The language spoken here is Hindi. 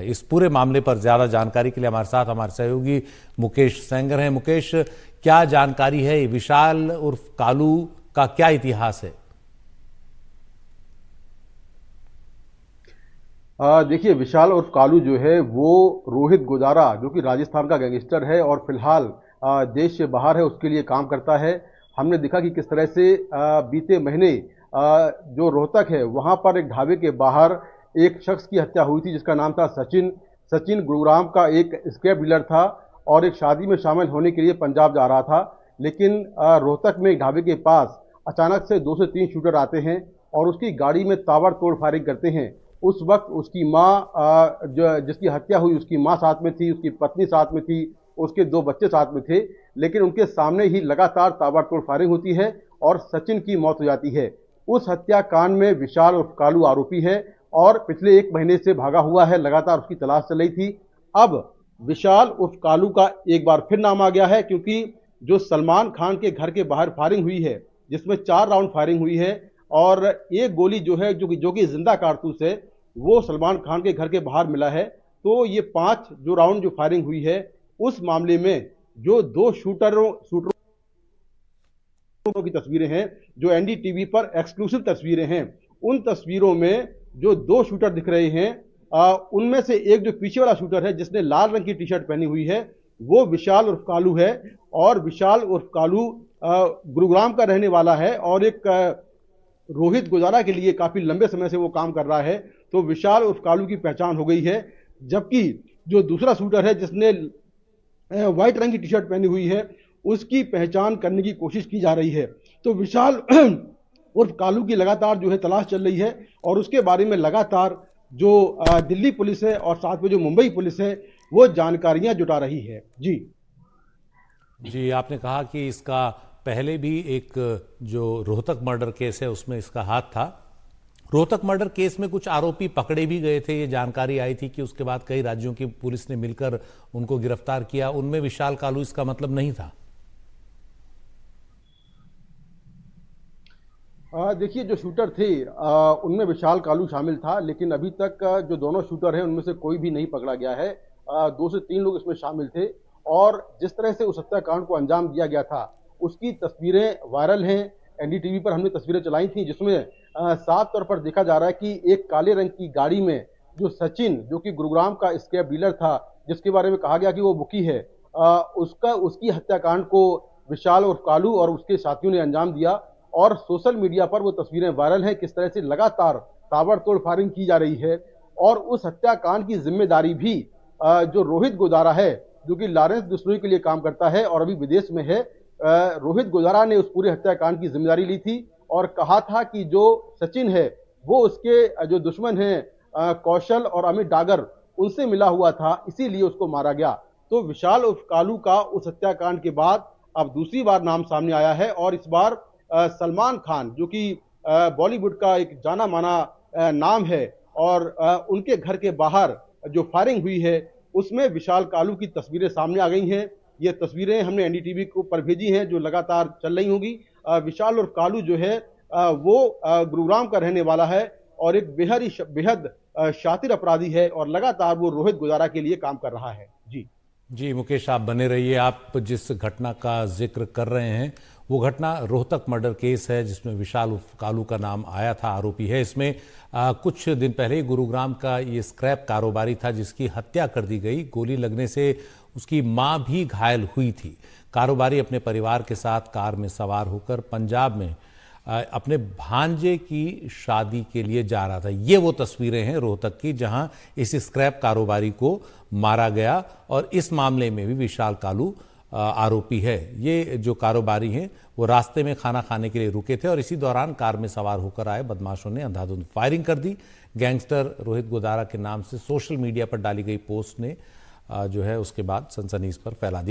इस पूरे मामले पर ज्यादा जानकारी के लिए हमारे साथ हमारे सहयोगी मुकेश सेंगर हैं। मुकेश, क्या जानकारी है? विशाल उर्फ कालू का क्या इतिहास है? देखिए, विशाल उर्फ कालू जो है वो रोहित गुजारा, जो कि राजस्थान का गैंगस्टर है और फिलहाल देश से बाहर है, उसके लिए काम करता है। हमने देखा कि किस तरह से बीते महीने जो रोहतक है वहां पर एक ढाबे के बाहर एक शख्स की हत्या हुई थी जिसका नाम था सचिन। सचिन गुरुग्राम का एक स्क्रैप डीलर था और एक शादी में शामिल होने के लिए पंजाब जा रहा था। लेकिन रोहतक में एक ढाबे के पास अचानक से 2 से 3 शूटर आते हैं और उसकी गाड़ी में ताबड़तोड़ फायरिंग करते हैं। उस वक्त उसकी माँ, जो जिसकी हत्या हुई, उसकी माँ साथ में थी, उसकी पत्नी साथ में थी, उसके 2 बच्चे साथ में थे। लेकिन उनके सामने ही लगातार ताबड़तोड़ फायरिंग होती है और सचिन की मौत हो जाती है। उस हत्याकांड में विशाल उर्फ कालू आरोपी है और पिछले 1 महीने से भागा हुआ है, लगातार उसकी तलाश चल रही थी। अब विशाल उर्फ कालू का एक बार फिर नाम आ गया है, क्योंकि जो सलमान खान के घर के बाहर फायरिंग हुई है, जिसमें 4 राउंड फायरिंग हुई है और एक गोली जो है जो कि जिंदा कारतूस है, वो सलमान खान के घर के बाहर मिला है। तो ये 5 जो राउंड जो फायरिंग हुई है, उस मामले में जो 2 शूटरों की तस्वीरें हैं, जो एनडीटीवी पर एक्सक्लूसिव तस्वीरें हैं, उन तस्वीरों में जो 2 शूटर दिख रहे हैं, उनमें से एक जो पीछे वाला शूटर है जिसने लाल रंग की टी शर्ट पहनी हुई है, वो विशाल उर्फ कालू है। और विशाल उर्फ कालू गुरुग्राम का रहने वाला है और एक रोहित गुजारा के लिए काफी लंबे समय से वो काम कर रहा है। तो विशाल उर्फ कालू की पहचान हो गई है। जबकि जो दूसरा शूटर है जिसने व्हाइट रंग की टी शर्ट पहनी हुई है, उसकी पहचान करने की कोशिश की जा रही है। तो विशाल उर्फ कालू की लगातार जो है तलाश चल रही है और उसके बारे में लगातार जो दिल्ली पुलिस है और साथ में जो मुंबई पुलिस है वो जानकारियां जुटा रही है। जी, आपने कहा कि इसका पहले भी एक जो रोहतक मर्डर केस है उसमें इसका हाथ था। रोहतक मर्डर केस में कुछ आरोपी पकड़े भी गए थे, ये जानकारी आई थी कि उसके बाद कई राज्यों की पुलिस ने मिलकर उनको गिरफ्तार किया। उनमें विशाल कालू इसका मतलब नहीं था। देखिए, जो शूटर थे उनमें विशाल कालू शामिल था, लेकिन अभी तक जो दोनों शूटर हैं उनमें से कोई भी नहीं पकड़ा गया है। 2 से 3 लोग इसमें शामिल थे और जिस तरह से उस हत्याकांड को अंजाम दिया गया था उसकी तस्वीरें वायरल हैं। एनडीटीवी पर हमने तस्वीरें चलाई थी जिसमें साफ तौर पर देखा जा रहा है कि एक काले रंग की गाड़ी में जो सचिन, जो कि गुरुग्राम का स्क्रैप डीलर था, जिसके बारे में कहा गया कि वो मुखी है, उसकी हत्याकांड को विशाल और कालू और उसके साथियों ने अंजाम दिया। और सोशल मीडिया पर वो तस्वीरें वायरल हैं, किस तरह से लगातार ताबड़तोड़ फायरिंग की जा रही है। और उस हत्याकांड की जिम्मेदारी भी जो रोहित गुजारा है, जो कि लॉरेंस डिस्ट्रॉय के लिए काम करता है और अभी विदेश में है, रोहित गुजारा ने उस पूरे हत्याकांड की जिम्मेदारी ली थी और कहा था कि जो सचिन है वो उसके जो दुश्मन हैं कौशल और अमित डागर, उनसे मिला हुआ था, इसीलिए उसको मारा गया। तो विशाल उर्फ कालू का उस हत्याकांड के बाद अब दूसरी बार नाम सामने आया है और इस बार सलमान खान, जो कि बॉलीवुड का एक जाना माना नाम है, और उनके घर के बाहर जो फायरिंग हुई है उसमें विशाल कालू की तस्वीरें सामने आ गई हैं। ये तस्वीरें हमने एनडीटीवी को पर भेजी हैं जो लगातार चल रही होंगी। विशाल और कालू जो है वो गुरुग्राम का रहने वाला है और एक बेहद शातिर अपराधी है और लगातार वो रोहित गुजारा के लिए काम कर रहा है। जी मुकेश, आप बने रहिए। आप जिस घटना का जिक्र कर रहे हैं वो घटना रोहतक मर्डर केस है जिसमें विशाल उर्फ कालू का नाम आया था, आरोपी है इसमें। कुछ दिन पहले ही गुरुग्राम का ये स्क्रैप कारोबारी था जिसकी हत्या कर दी गई। गोली लगने से उसकी मां भी घायल हुई थी। कारोबारी अपने परिवार के साथ कार में सवार होकर पंजाब में अपने भांजे की शादी के लिए जा रहा था। ये वो तस्वीरें हैं रोहतक की जहां इस स्क्रैप कारोबारी को मारा गया और इस मामले में भी विशाल कालू आरोपी है। ये जो कारोबारी हैं वो रास्ते में खाना खाने के लिए रुके थे और इसी दौरान कार में सवार होकर आए बदमाशों ने अंधाधुंध फायरिंग कर दी। गैंगस्टर रोहित गुजारा के नाम से सोशल मीडिया पर डाली गई पोस्ट ने जो है उसके बाद सनसनी इस पर फैला दी।